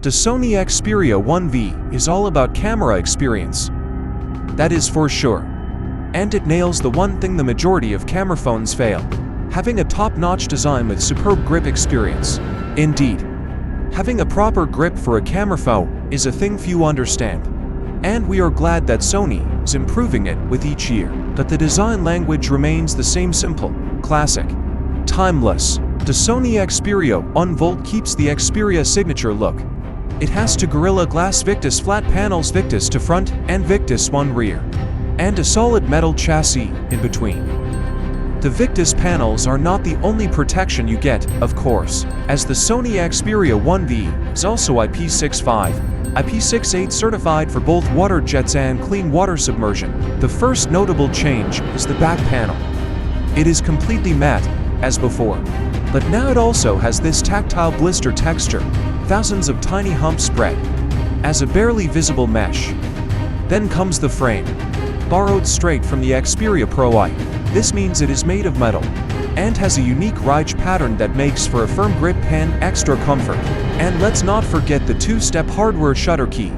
The Sony Xperia 1V is all about camera experience. That is for sure. And it nails the one thing the majority of camera phones fail: having a top-notch design with superb grip experience. Indeed, having a proper grip for a camera phone is a thing few understand. And we are glad that Sony is improving it with each year. But the design language remains the same: simple, classic, timeless. The Sony Xperia 1V keeps the Xperia signature look. It has two Gorilla Glass Victus flat panels, Victus to front and Victus 1 rear, and a solid metal chassis in between. The Victus panels are not the only protection you get, of course, as the Sony Xperia 1V is also IP65, IP68 certified for both water jets and clean water submersion. The first notable change is the back panel. It is completely matte, as before, but now it also has this tactile blister texture, thousands of tiny humps spread as a barely visible mesh. Then comes the frame, borrowed straight from the Xperia Pro I. This means it is made of metal and has a unique ridge pattern that makes for a firm grip and extra comfort. And let's not forget the two-step hardware shutter key,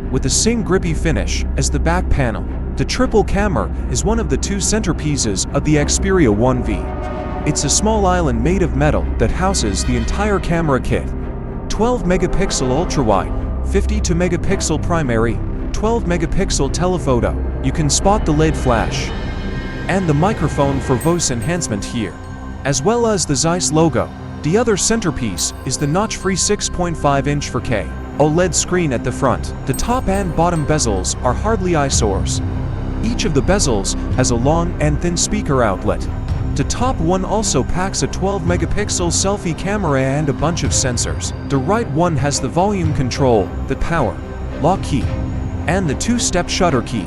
with the same grippy finish as the back panel. The triple camera is one of the two centerpieces of the Xperia 1V. It's a small island made of metal that houses the entire camera kit. 12 megapixel ultra-wide, 52 megapixel primary, 12 megapixel telephoto. You can spot the LED flash and the microphone for voice enhancement here, as well as the Zeiss logo. The other centerpiece is the notch-free 6.5-inch 4K OLED screen at the front. The top and bottom bezels are hardly eyesores. Each of the bezels has a long and thin speaker outlet. The top one also packs a 12 megapixel selfie camera and a bunch of sensors. The right one has the volume control, the power lock key, and the two-step shutter key.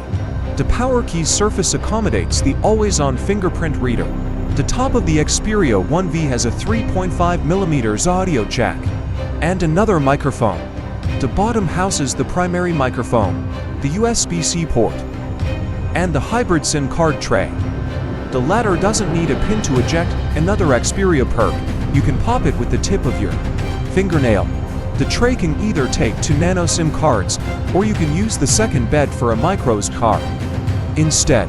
The power key's surface accommodates the always-on fingerprint reader. The top of the Xperia 1V has a 3.5mm audio jack and another microphone. The bottom houses the primary microphone, the USB-C port, and the hybrid SIM card tray. The latter doesn't need a pin to eject, another Xperia perk. You can pop it with the tip of your fingernail. The tray can either take two nano SIM cards, or you can use the second bed for a microSD card. Instead,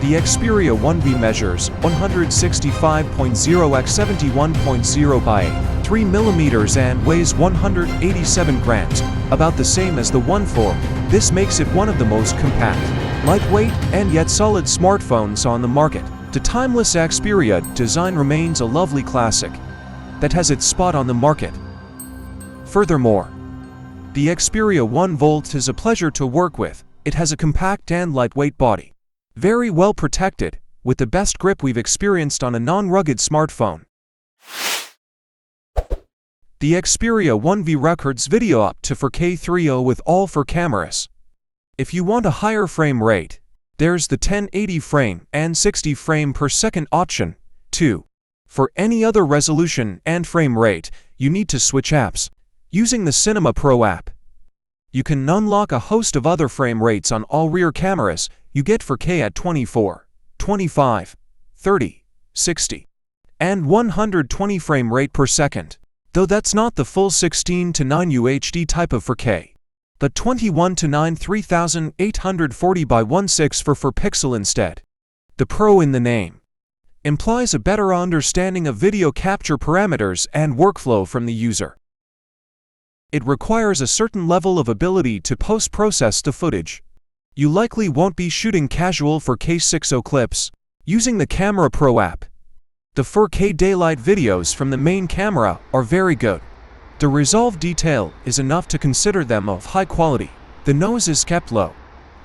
the Xperia 1V measures 165.0 x 71.0 by 3 mm and weighs 187 grams, about the same as the 1.4. This makes it one of the most compact, lightweight, and yet solid smartphones on the market. The timeless Xperia design remains a lovely classic that has its spot on the market. Furthermore, the Xperia 1V is a pleasure to work with. It has a compact and lightweight body, very well protected, with the best grip we've experienced on a non-rugged smartphone. The Xperia 1V records video up to 4K 3.0 with all 4 cameras. If you want a higher frame rate, there's the 1080 frame and 60 frame per second option, too. For any other resolution and frame rate, you need to switch apps. Using the Cinema Pro app, you can unlock a host of other frame rates on all rear cameras. You get 4K at 24, 25, 30, 60, and 120 frame rate per second. Though that's not the full 16:9 UHD type of 4K, but 21:9 3840 by 16 for 4 pixel instead. The Pro in the name implies a better understanding of video capture parameters and workflow from the user. It requires a certain level of ability to post-process the footage. You likely won't be shooting casual 4K 6.0 clips using the Camera Pro app. The 4K daylight videos from the main camera are very good. The resolve detail is enough to consider them of high quality. The nose is kept low,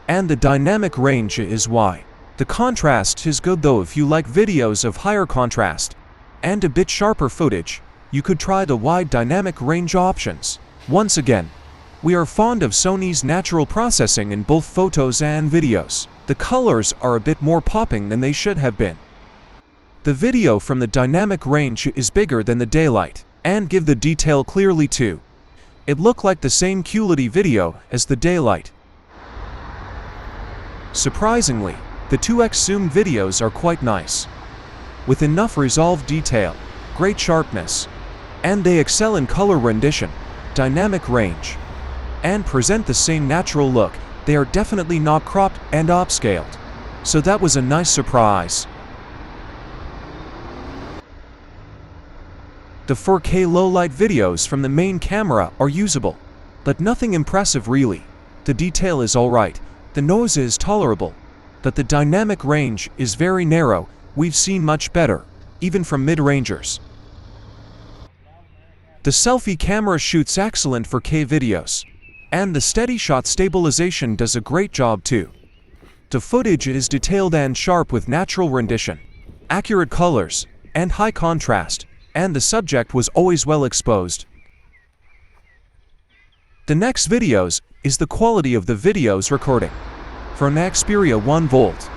and the dynamic range is wide. The contrast is good, though if you like videos of higher contrast and a bit sharper footage, you could try the wide dynamic range options. Once again, we are fond of Sony's natural processing in both photos and videos. The colors are a bit more popping than they should have been. The video from the dynamic range is bigger than the daylight, and give the detail clearly too. It looked like the same quality video as the daylight. Surprisingly, the 2x zoom videos are quite nice, with enough resolve detail, great sharpness, and they excel in color rendition. dynamic range and present the same natural look. They are definitely not cropped and upscaled. So that was a nice surprise. The 4K low-light videos from the main camera are usable, but nothing impressive really. The detail is alright, the noise is tolerable, but the dynamic range is very narrow. We've seen much better, even from mid-rangers. The selfie camera shoots excellent 4K videos, and the steady shot stabilization does a great job too. The footage is detailed and sharp with natural rendition, accurate colors, and high contrast, and the subject was always well exposed. The next videos is the quality of the videos recording. For an Xperia 1 volt,